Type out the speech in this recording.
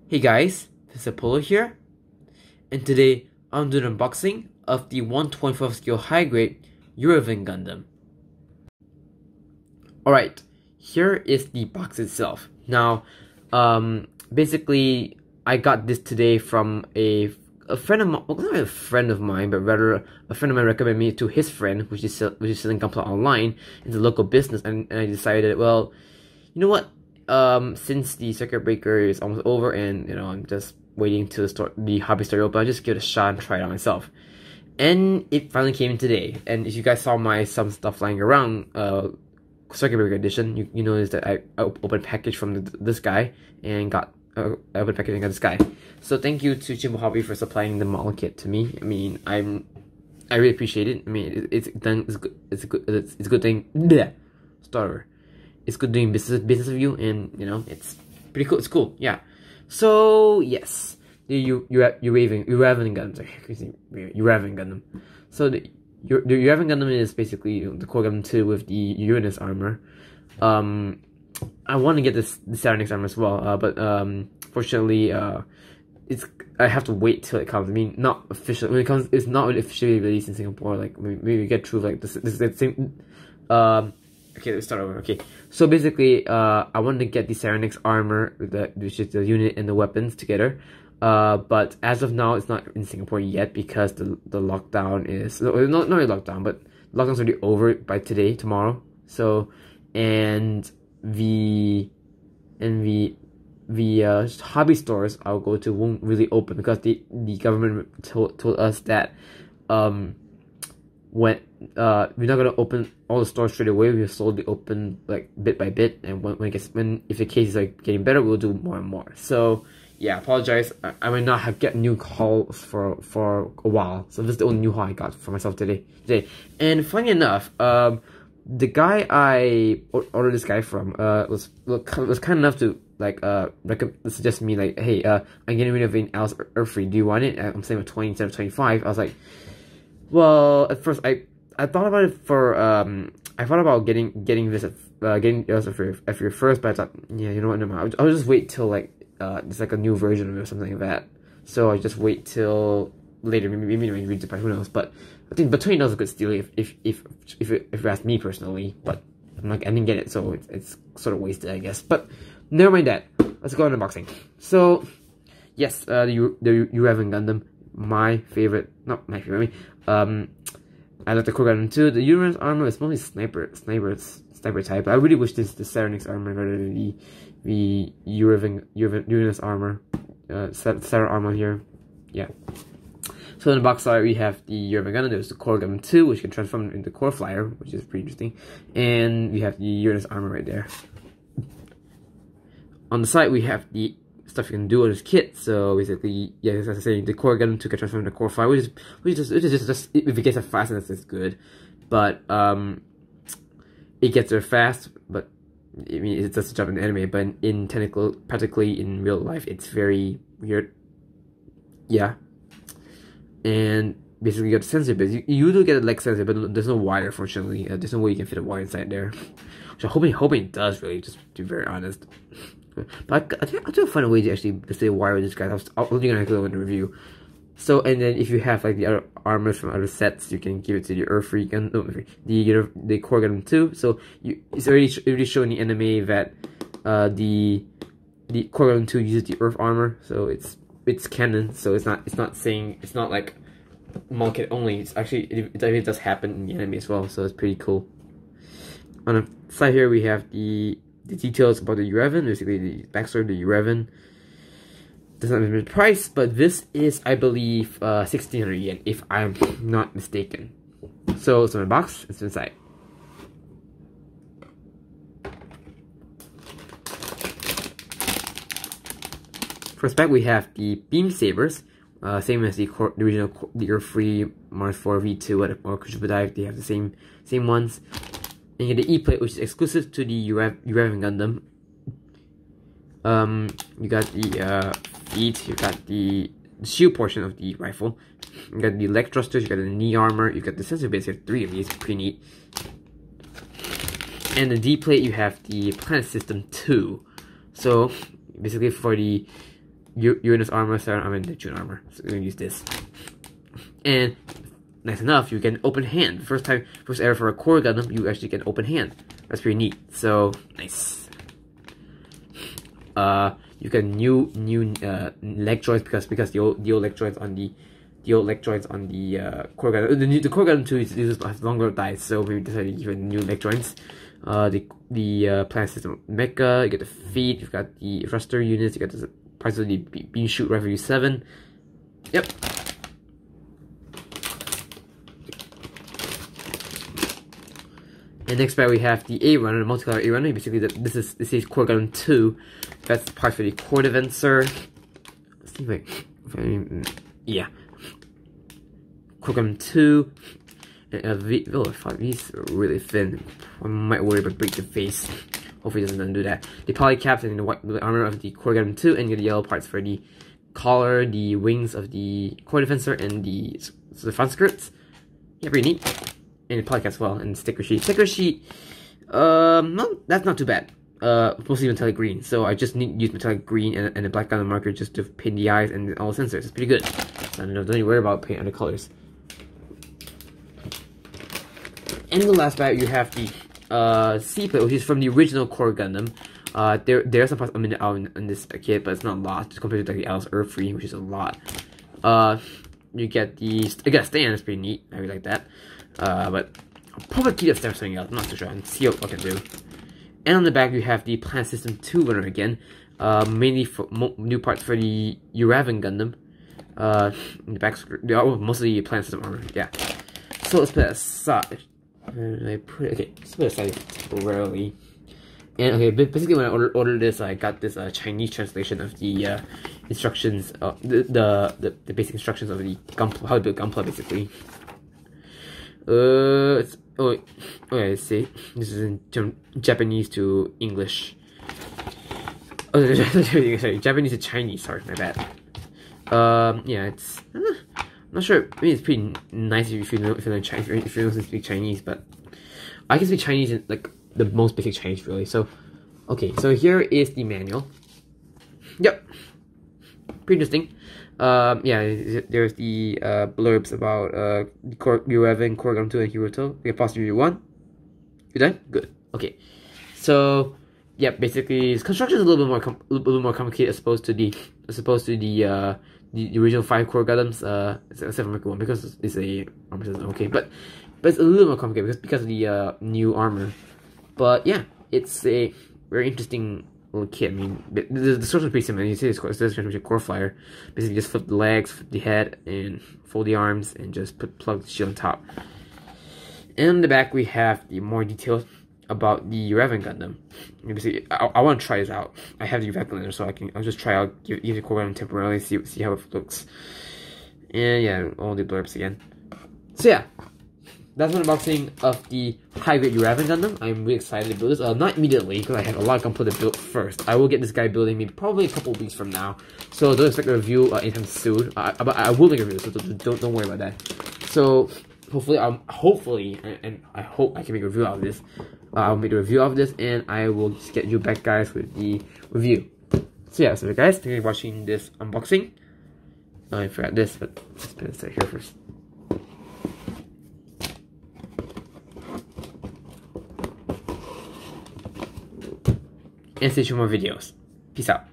Hey guys, this is Apollo here, and today I'm doing an unboxing of the 125 scale high grade Uraven Gundam. Alright, here is the box itself. Now, basically, I got this today from a friend of mine, well, not a friend of mine, but rather a friend of mine recommended me to his friend, which is selling Gunpla online in the local business, and I decided, well, you know what? Since the circuit breaker is almost over and I'm just waiting to start the hobby store open, I'll just give it a shot and try it out myself. And it finally came in today. And if you guys saw my some stuff lying around, circuit breaker edition, you notice that I opened a package from this guy and got I opened a package and got this guy. So thank you to Chimbo Hobby for supplying the model kit to me. I mean, I really appreciate it. I mean, it's done. It's a good thing. Bleh. Starter. It's good doing business with you, and it's pretty cool. It's cool, yeah. So yes, the Uraven Gundam. Sorry, Uraven Gundam. So the Uraven Gundam is basically the core Gundam 2 with the Uranus armor. I want to get the Uranus armor as well, but fortunately, I have to wait till it comes. I mean, not officially. When it comes, it's not really officially released in Singapore. Like maybe get through like this same. Okay, let's start over. Okay, so basically, I wanted to get the Uranus armor, which is the unit and the weapons together. But as of now, it's not in Singapore yet because the lockdown is not really lockdown, but lockdown's already over by tomorrow. So, and the hobby stores I'll go to won't really open because the government told us that when we're not gonna open all the stores straight away. We'll slowly open like bit by bit, and if the case is like getting better, we'll do more and more. So yeah, apologize. I might not have get new calls for a while. So this is the only new haul I got for myself today. And funny enough, the guy I ordered this guy from was kind enough to suggest me like, hey, I'm getting rid of an Alice Earthfree. Do you want it? I'm saying with 20 instead of 25. I was like, well, at first I thought about it for I thought about getting this getting Alice Earthfree first, but I thought, yeah, you know what, no, I'll just wait till like there's like a new version of it or something like that. So I just wait till later, maybe when you read the price, who knows? But I think $20 is a good steal if you ask me personally. But I didn't get it, so it's sort of wasted, I guess. But never mind that. Let's go on unboxing. So yes, the Uraven Gundam, my favorite, not my favorite. I mean, I like the core Gundam too. The Uranus armor is mostly sniper type. I really wish this the Uranus armor rather than the Uranus armor. Sarah armor here, yeah. So in the box art we have the Uraven Gundam. There's the core Gundam 2, which can transform into core flyer, which is pretty interesting, and we have the Uranus armor right there. On the side we have the stuff you can do on this kit. So basically, yeah, as I was saying, the core Gundam 2 can transform into core flyer, which is just if it gets there fast, that's good. But it gets there fast, but I mean, it's just a jump in anime, but practically in real life, it's very weird. Yeah. And basically, you got the sensor bits. You do get a leg sensor, but there's no wire, fortunately. There's no way you can fit a wire inside there. Which I'm hoping it does, really, just to be very honest. But I think I'll find a way to actually display a wire with this guy. I'll only gonna go in the review. So, and then if you have like the other armors from other sets, you can give it to the Earthfree Gun, the core Gundam 2. So it's already shown in the anime that the core Gundam 2 uses the Earth armor, so it's canon. So it's not like model only. It's actually it does happen in the anime as well. So it's pretty cool. On the side here we have the details about the Uraven, basically the backstory of the Uraven. Does not remember the price, but this is, I believe, 1,600 yen, if I'm not mistaken. So it's in the box, it's inside. First back, we have the beam sabers, same as the original Earthfree Mars 4 V2 or HGBD. They have the same ones. And you get the E-plate, which is exclusive to the Uraven Gundam. You got the feet, you got the shield portion of the rifle, you got the leg thrusters, you got the knee armor, you got the sensor base. You have 3 of these, pretty neat. And the D plate, you have the planet system 2. So basically for the Uranus armor, Saturn armor, and Neptune armor. So we're gonna use this. And nice enough, you get an open hand. First ever for a core Gundam, you actually get an open hand. That's pretty neat. So nice. You get new leg joints because the old leg joints on the core Gundam. The core Gundam 2 has longer thighs, so we decided to give it new leg joints. The planet system mecha, you get the feet, you've got the thruster units, you got the parts of the beam shoot rifle U7. Yep. And next back we have the A runner, the multicolor A runner. Basically, this is Core Gundam 2. That's the part for the core defensor. Let's see if I yeah. Core Gundam 2. And these are really thin. I might worry about break the face. Hopefully it doesn't do that. The polycaps and the armor of the Core Gundam 2, and you get the yellow parts for the collar, the wings of the core defensor, and the front skirts. Yeah, pretty neat. And the polycap as well, and sticker sheet. Sticker sheet, no, that's not too bad. Mostly metallic green, so I just need to use metallic green and a black Gundam marker just to paint the eyes and all the sensors. It's pretty good. So don't need to worry about painting other colors. And the last batch, you have the C plate, which is from the original Core Gundam. There are some parts out in this kit, but it's not a lot just compared to like the Alice Earthfree, which is a lot. You get a stand. It's pretty neat. I really like that. But I'll probably keep that stand for something else. I'm not too sure. And see what I can do. And on the back, you have the Planet System 2 runner again. Mainly for new parts for the Uraven Gundam. In the back, mostly Planet System armor. Yeah. So let's put that aside. Let's put it aside temporarily. And okay, basically when I ordered this, I got this Chinese translation of the instructions, the basic instructions of the how to build Gunpla, basically. I see. This is in Japanese to English. Oh, sorry, Japanese to Chinese. Sorry, my bad. Yeah, it's. I'm not sure. I mean, it's pretty nice if you know Chinese, if you know how to speak Chinese, but I can speak Chinese in like the most basic Chinese, really. So, okay, so here is the manual. Yep, pretty interesting. Yeah, there's the blurbs about Uraven, Core Gundam 2, and Hiroto. We have pause review 1. You done? Good. Okay, so yeah, basically, its construction is a little bit more complicated as opposed to the original 5 Core Gundams, except for Mech 1, because it's a armor system. Okay, but it's a little more complicated because of the new armor. But yeah, it's a very interesting little kit. I mean, the structure is pretty similar. You see this transmission core flyer. Basically, just flip the legs, flip the head, and fold the arms, and just plug the shield on top. And on the back, we have the more details about the Uraven Gundam. Basically, I want to try this out. I have the Uraven Gundam, so I'll just try out, give the core Gundam temporarily, see how it looks. And yeah, all the blurbs again. So yeah, that's my unboxing of the high-grade Uraven Gundam. I'm really excited to build this. Not immediately, because I have a lot of Gunpla to build first. I will get this guy building maybe probably a couple of weeks from now. So don't expect a review anytime soon. But I will make a review, so don't worry about that. So hopefully, and I hope I can make a review out of this. I'll make a review of this, and I will just get you back, guys, with the review. So yeah, so guys, thank you for watching this unboxing. I forgot this, but let's put this right here first. And stay tuned for more videos. Peace out.